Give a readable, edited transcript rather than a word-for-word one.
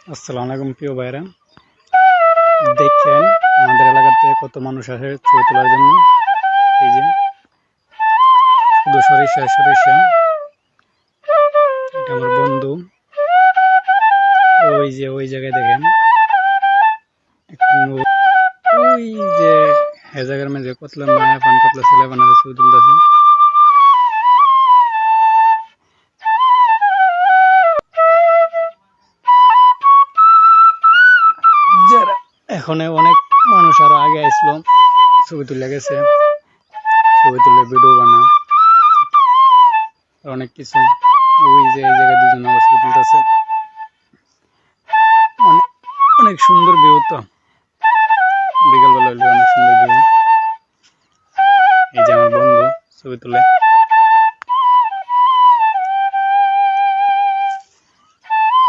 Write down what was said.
আসসালামু আলাইকুম প্রিয় ভাইরা, দেখেন আমাদের এলাকাতে কত মানুষ আসে ছবি তোলার জন্য। এই যে শুধু সরিষা সরিষা, এটা আমার বন্ধু। ওই যে ওই জায়গায় দেখেন ওই যে এ জায়গার মাঝে কতলা মায়া পান কতলা ছেলে বানাতে ছবি তুলতেছে। এখন অনেক মানুষ আরো আগে আসলো, ছবি তুলে গেছে, ছবি তুলে ভিডিও বানা অনেক কিছু। ওই যে এই জায়গায় দুজন আবার ছবি তুলতেছে। অনেক অনেক সুন্দর ভিউ, তো বিকেলবেলা হইলে অনেক সুন্দর ভিউ। এই যে আমার বন্ধু ছবি তুলে।